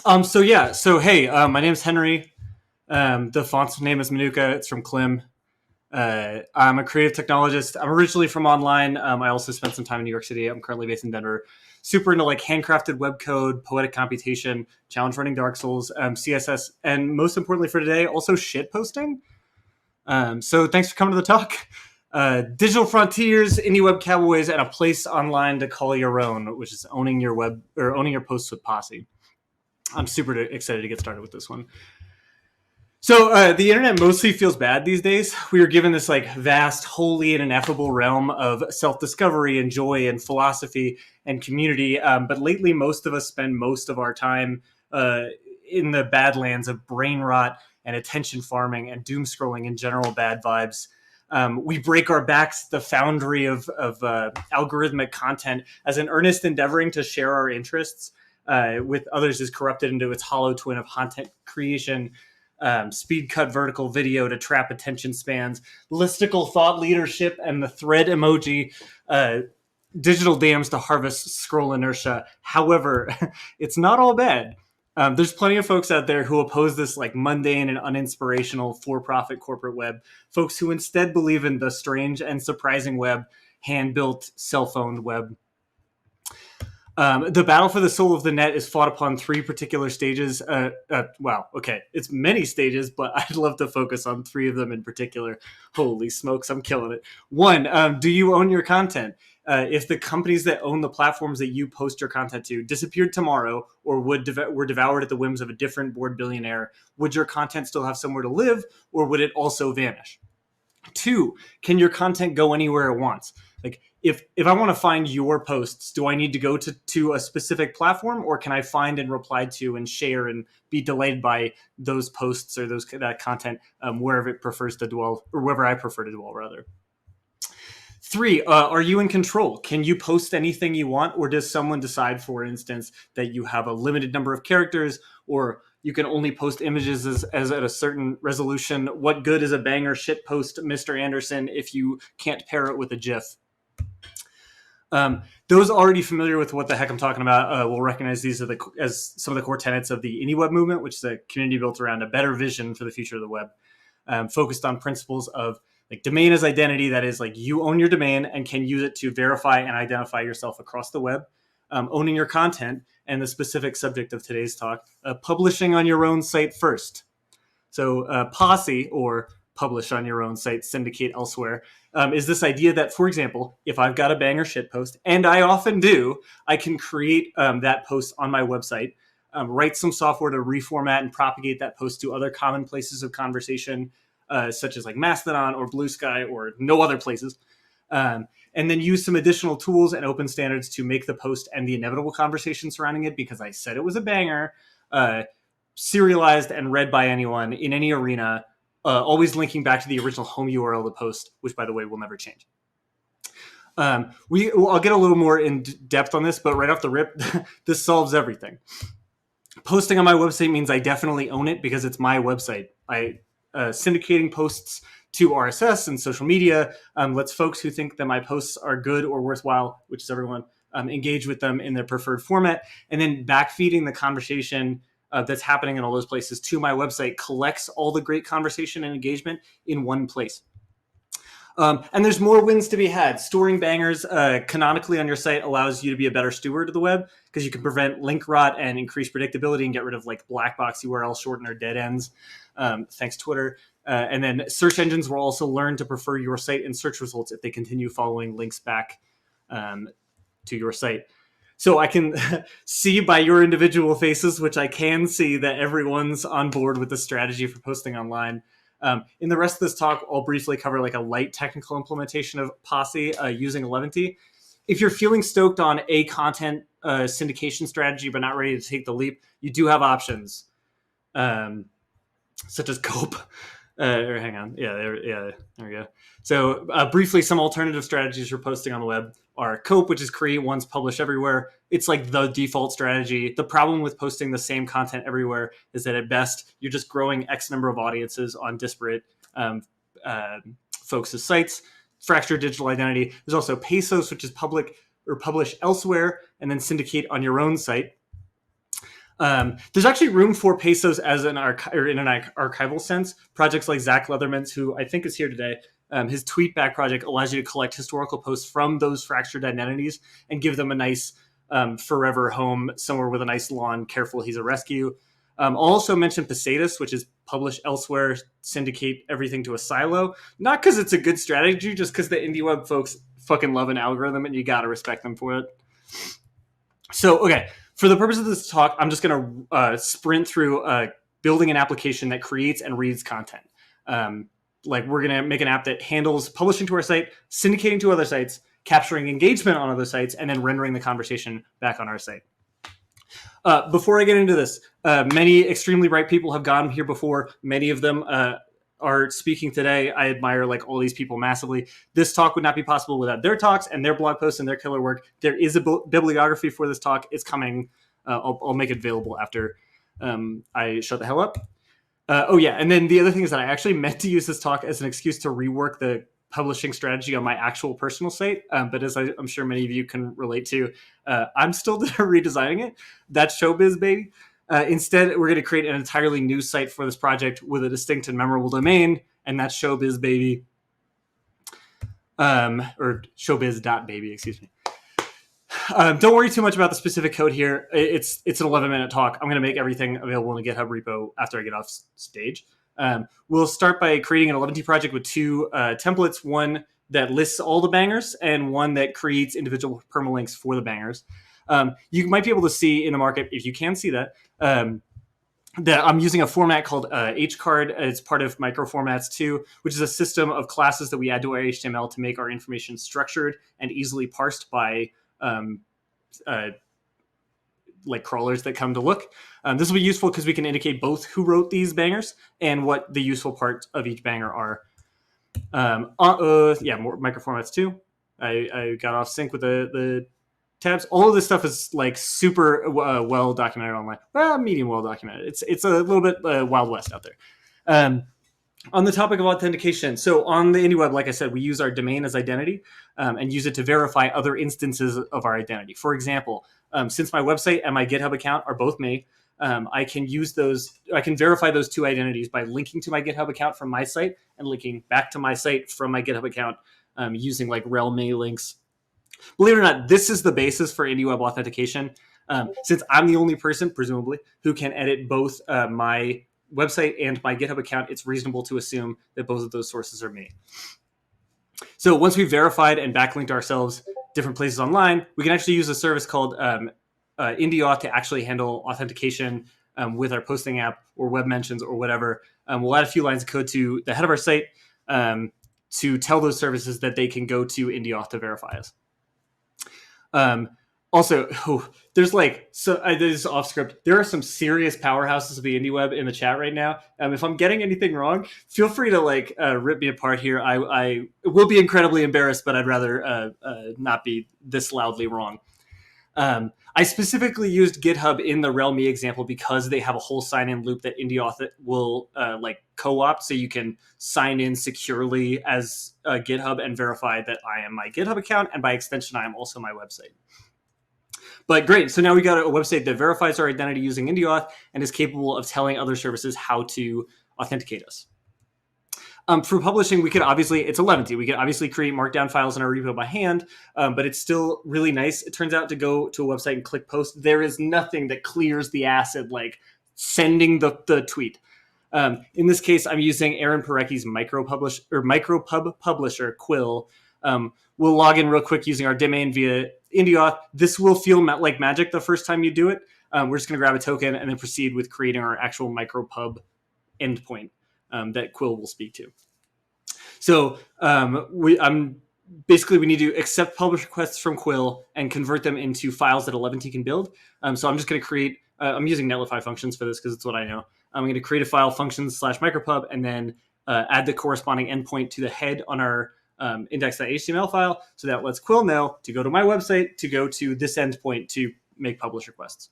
So my name's Henry. The font's name is Manuka. It's from Klim. I'm a creative technologist. I'm originally from online. I also spent some time in New York City. I'm currently based in Denver. Super into like handcrafted web code, poetic computation, challenge running Dark Souls, CSS, and most importantly for today, also shit posting. So thanks for coming to the talk. Digital frontiers, indie web cowboys, and a place online to call your own, which is owning your web or owning your posts with Posse. I'm super excited to get started with this one. So the internet mostly feels bad these days. We are given this like vast, holy, and ineffable realm of self-discovery and joy and philosophy and community. But lately, most of us spend most of our time uh, in the badlands of brain rot and attention farming and doom scrolling and general bad vibes. We break our backs at the foundry of algorithmic content as an earnest endeavoring to share our interests with others is corrupted into its hollow twin of content creation, speed cut vertical video to trap attention spans, listicle thought leadership, and the thread emoji, digital dams to harvest scroll inertia. However, it's not all bad. There's plenty of folks out there who oppose this like mundane and uninspirational for-profit corporate web. Folks who instead believe in the strange and surprising web, hand-built, self-owned web. The battle for the soul of the net is fought upon three particular stages. It's many stages, but I'd love to focus on three of them in particular. Holy smokes, I'm killing it. One, do you own your content? If the companies that own the platforms that you post your content to disappeared tomorrow or were devoured at the whims of a different bored billionaire, would your content still have somewhere to live, or would it also vanish? Two, can your content go anywhere it wants? Like if I want to find your posts, do I need to go to a specific platform, or can I find and reply to and share and be delayed by those posts or that content wherever it prefers to dwell, or wherever I prefer to dwell, rather? Three, are you in control? Can you post anything you want, or does someone decide, for instance, that you have a limited number of characters, or you can only post images as at a certain resolution? What good is a banger shit post, Mr. Anderson, if you can't pair it with a GIF? Those already familiar with what the heck I'm talking about will recognize these as some of the core tenets of the IndieWeb movement, which is a community built around a better vision for the future of the web, focused on principles of like domain as identity. That is, like, you own your domain and can use it to verify and identify yourself across the web. Owning your content, and the specific subject of today's talk, publishing on your own site first. So Posse, or publish on your own site, syndicate elsewhere, is this idea that, for example, if I've got a banger shit post, and I often do, I can create that post on my website, write some software to reformat and propagate that post to other common places of conversation, such as like Mastodon or Blue Sky or no other places, and then use some additional tools and open standards to make the post and the inevitable conversation surrounding it, because I said it was a banger, serialized and read by anyone in any arena, always linking back to the original home URL of the post, which, by the way, will never change. I'll get a little more in depth on this, but right off the rip, this solves everything. Posting on my website means I definitely own it because it's my website. Syndicating posts to RSS and social media lets folks who think that my posts are good or worthwhile, which is everyone, engage with them in their preferred format. And then backfeeding the conversation that's happening in all those places to my website collects all the great conversation and engagement in one place. And there's more wins to be had. Storing bangers canonically on your site allows you to be a better steward of the web, because you can prevent link rot and increase predictability and get rid of like black box URL shortener dead ends. Thanks, Twitter. And then search engines will also learn to prefer your site in search results if they continue following links back to your site. So I can see by your individual faces, which I can see, that everyone's on board with the strategy for posting online. In the rest of this talk, I'll briefly cover like a light technical implementation of Posse using Eleventy. If you're feeling stoked on a content syndication strategy but not ready to take the leap, you do have options, such as Cope. Or hang on, there we go. So briefly, some alternative strategies for posting on the web are Cope, which is create once, publish everywhere. It's like the default strategy. The problem with posting the same content everywhere is that at best, you're just growing X number of audiences on disparate folks' sites. Fractured digital identity. There's also Pesos, which is public or publish elsewhere and then syndicate on your own site. There's actually room for Pesos as an or in an archival sense. Projects like Zach Leatherman's, who I think is here today, his Tweetback project allows you to collect historical posts from those fractured identities and give them a nice forever home somewhere with a nice lawn. Careful, he's a rescue. I'll also mention Poseidus, which is publish elsewhere, syndicate everything to a silo. Not because it's a good strategy, just because the indie web folks fucking love an algorithm and you gotta respect them for it. So, okay, for the purpose of this talk, I'm just going to sprint through building an application that creates and reads content. Like we're going to make an app that handles publishing to our site, syndicating to other sites, capturing engagement on other sites, and then rendering the conversation back on our site. Before I get into this, many extremely bright people have gone here before. Many of them are speaking today. I admire like all these people massively. This talk would not be possible without their talks and their blog posts and their killer work. There is a bibliography for this talk. It's coming. I'll make it available after I shut the hell up. Oh yeah, and then the other thing is that I actually meant to use this talk as an excuse to rework the publishing strategy on my actual personal site. But as I'm sure many of you can relate to, I'm still redesigning it. That's Showbiz, baby. Instead, we're going to create an entirely new site for this project with a distinct and memorable domain, and that's Showbiz, baby. Or showbiz.baby, excuse me. Don't worry too much about the specific code here. It's an 11-minute talk. I'm going to make everything available in a GitHub repo after I get off stage. We'll start by creating an 11T project with two templates, one that lists all the bangers and one that creates individual permalinks for the bangers. You might be able to see in the market, if you can see that, that I'm using a format called HCard. It's part of Microformats 2, which is a system of classes that we add to our HTML to make our information structured and easily parsed by like crawlers that come to look. This will be useful because we can indicate both who wrote these bangers and what the useful parts of each banger are. Yeah, more Microformats 2. I got off sync with the tabs. All of this stuff is like super well documented online. Well, medium well documented. It's a little bit Wild West out there. On the topic of authentication, so on the IndieWeb, like I said, we use our domain as identity and use it to verify other instances of our identity. For example, since my website and my GitHub account are both me, I can use those. I can verify those two identities by linking to my GitHub account from my site and linking back to my site from my GitHub account using like rel me links. Believe it or not, this is the basis for IndieWeb authentication. Since I'm the only person, presumably, who can edit both my website and my GitHub account, it's reasonable to assume that both of those sources are me. So once we've verified and backlinked ourselves different places online, we can actually use a service called IndieAuth to actually handle authentication with our posting app or web mentions or whatever. We'll add a few lines of code to the head of our site to tell those services that they can go to IndieAuth to verify us. Also, there's like, so this is off script. There are some serious powerhouses of the IndieWeb in the chat right now. If I'm getting anything wrong, feel free to like rip me apart here. I will be incredibly embarrassed, but I'd rather not be this loudly wrong. I specifically used GitHub in the rel me example because they have a whole sign-in loop that IndieAuth will like co-opt, so you can sign in securely as GitHub and verify that I am my GitHub account, and by extension, I am also my website. But great, so now we got a website that verifies our identity using IndieAuth and is capable of telling other services how to authenticate us. For publishing, we could obviously, it's 11T, we could obviously create markdown files in our repo by hand, but it's still really nice. It turns out to go to a website and click post, there is nothing that clears the acid like sending the tweet. In this case, I'm using Aaron Parecki's micropub publisher, Quill. We'll log in real quick using our domain via IndieAuth. This will feel like magic the first time you do it. We're just going to grab a token and then proceed with creating our actual micropub endpoint that Quill will speak to. So we need to accept publish requests from Quill and convert them into files that 11T can build. So I'm just going to create, I'm using netlify functions for this because it's what I know. I'm going to create a file functions/micropub and then add the corresponding endpoint to the head on our index.html file. So that lets Quill know to go to my website, to go to this endpoint to make publish requests.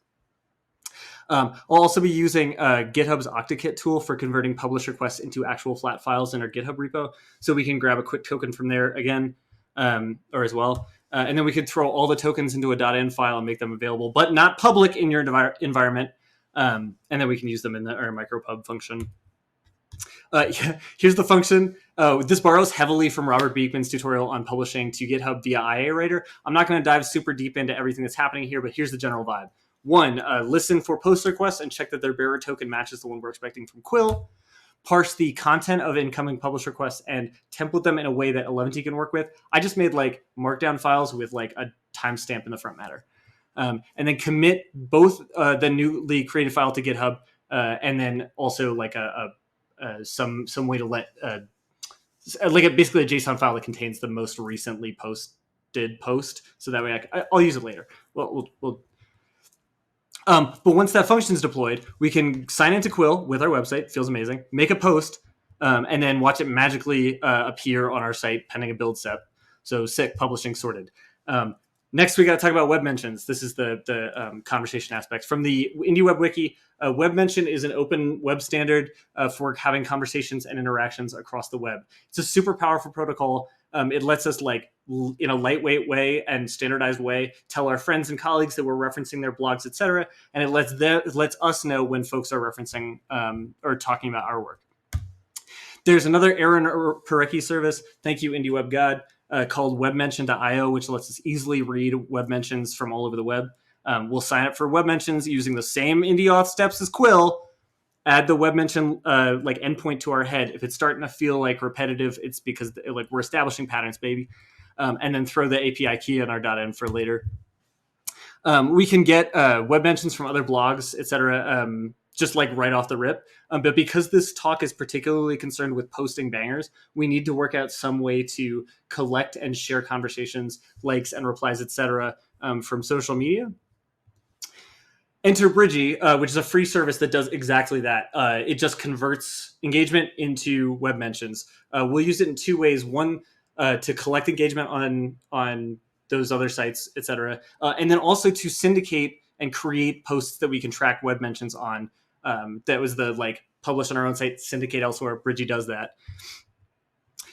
I'll also be using GitHub's OctaKit tool for converting publish requests into actual flat files in our GitHub repo. So we can grab a quick token from there again, or as well. And then we can throw all the tokens into a .env file and make them available, but not public in your environment. and then we can use them in our micropub function. Yeah, here's the function. This borrows heavily from Robert Beekman's tutorial on publishing to GitHub via IA Writer. I'm not going to dive super deep into everything that's happening here, but here's the general vibe. One, listen for post requests and check that their bearer token matches the one we're expecting from Quill. Parse the content of incoming publish requests and template them in a way that Eleventy can work with. I just made like markdown files with like a timestamp in the front matter. And then commit both the newly created file to GitHub and then also like some way to let basically a JSON file that contains the most recently posted post, so that way I'll use it later. But once that function is deployed, we can sign into Quill with our website. Feels amazing. Make a post, and then watch it magically appear on our site pending a build step. So sick, publishing sorted. Next, we got to talk about web mentions. This is the conversation aspect. From the IndieWeb Wiki, web mention is an open web standard for having conversations and interactions across the web. It's a super powerful protocol. It lets us, like, in a lightweight way and standardized way, tell our friends and colleagues that we're referencing their blogs, etc. And it lets us know when folks are referencing or talking about our work. There's another Aaron Parecki service, thank you IndieWeb God, called webmention.io, which lets us easily read web mentions from all over the web. We'll sign up for web mentions using the same IndieAuth steps as Quill. Add the web mention like endpoint to our head. If it's starting to feel like repetitive, it's because like we're establishing patterns, baby. And then throw the API key on our .env for later. We can get web mentions from other blogs, etc. Just like right off the rip. But because this talk is particularly concerned with posting bangers, we need to work out some way to collect and share conversations, likes and replies, etc. From social media. Enter Bridgie, which is a free service that does exactly that. It just converts engagement into web mentions. We'll use it in two ways. One, to collect engagement on those other sites, etc. And then also to syndicate and create posts that we can track web mentions on. That was the like publish on our own site, syndicate elsewhere. Bridgie does that.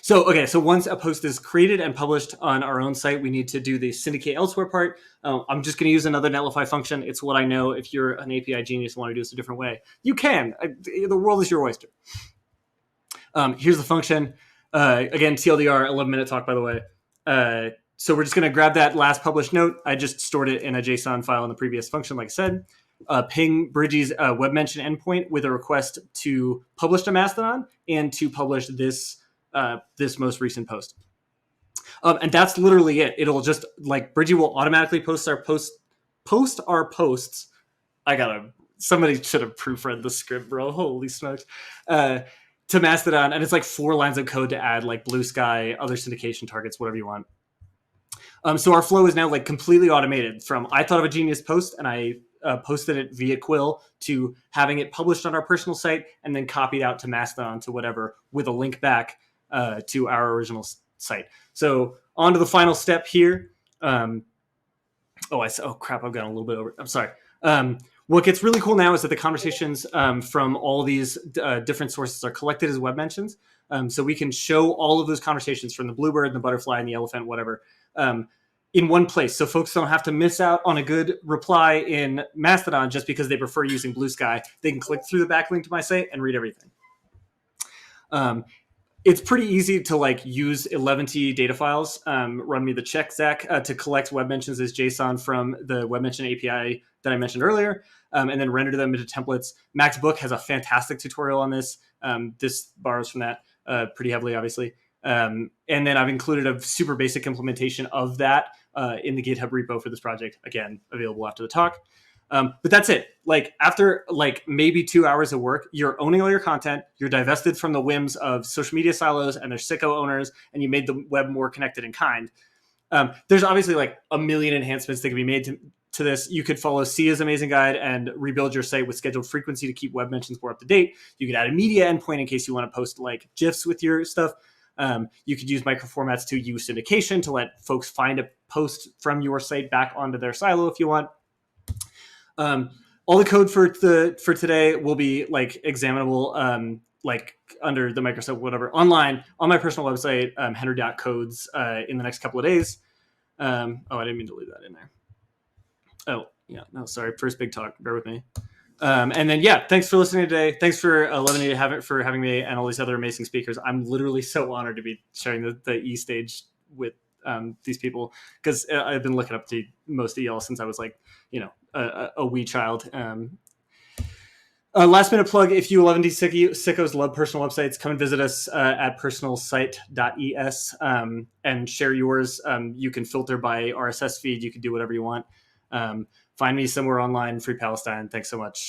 So once a post is created and published on our own site, we need to do the syndicate elsewhere part. I'm just going to use another Netlify function. It's what I know. If you're an API genius and want to do this a different way, you can. The world is your oyster. Here's the function. Again, TLDR, 11-minute talk, by the way. So we're just going to grab that last published note. I just stored it in a JSON file in the previous function, like I said. Ping Bridgie's web mention endpoint with a request to publish to Mastodon and to publish this most recent post. And that's literally it. It'll just, like, Bridgie will automatically post our posts. Somebody should have proofread the script, bro. Holy smokes. To Mastodon. And it's like 4 lines of code to add, like Blue Sky, other syndication targets, whatever you want. So our flow is now like completely automated from I thought of a genius post and I posted it via Quill to having it published on our personal site and then copied out to Mastodon to whatever with a link back to our original site. So on to the final step here. Oh crap, I've gone a little bit over. I'm sorry. What gets really cool now is that the conversations from all these different sources are collected as web mentions. So we can show all of those conversations from the bluebird and the butterfly and the elephant, whatever, in one place. So folks don't have to miss out on a good reply in Mastodon just because they prefer using Blue Sky. They can click through the backlink to my site and read everything. It's pretty easy to like use 11T data files. Run me the check, Zach, to collect web mentions as JSON from the web mention API that I mentioned earlier, and then render them into templates. Max Book has a fantastic tutorial on this. This borrows from that pretty heavily, obviously. And then I've included a super basic implementation of that in the GitHub repo for this project. Again, available after the talk. But that's it. Like after like maybe 2 hours of work, you're owning all your content. You're divested from the whims of social media silos and their sicko owners, and you made the web more connected and kind. There's obviously like a million enhancements that can be made to this. You could follow Sia's amazing guide and rebuild your site with scheduled frequency to keep web mentions more up to date. You could add a media endpoint in case you want to post like GIFs with your stuff. You could use microformats to use syndication to let folks find a post from your site back onto their silo if you want. All the code for today will be like examinable, like under the Microsoft whatever online on my personal website, henry.codes, in the next couple of days. I didn't mean to leave that in there. Oh yeah, no, sorry. First big talk. Bear with me. And then, yeah, thanks for listening today. Thanks for for having me and all these other amazing speakers. I'm literally so honored to be sharing the E stage with these people, because I've been looking up to most of y'all since I was like, a wee child. Last minute plug: if you 11D sickos love personal websites, come and visit us at personalsite.es and share yours. You can filter by RSS feed. You can do whatever you want. Find me somewhere online. Free Palestine. Thanks so much.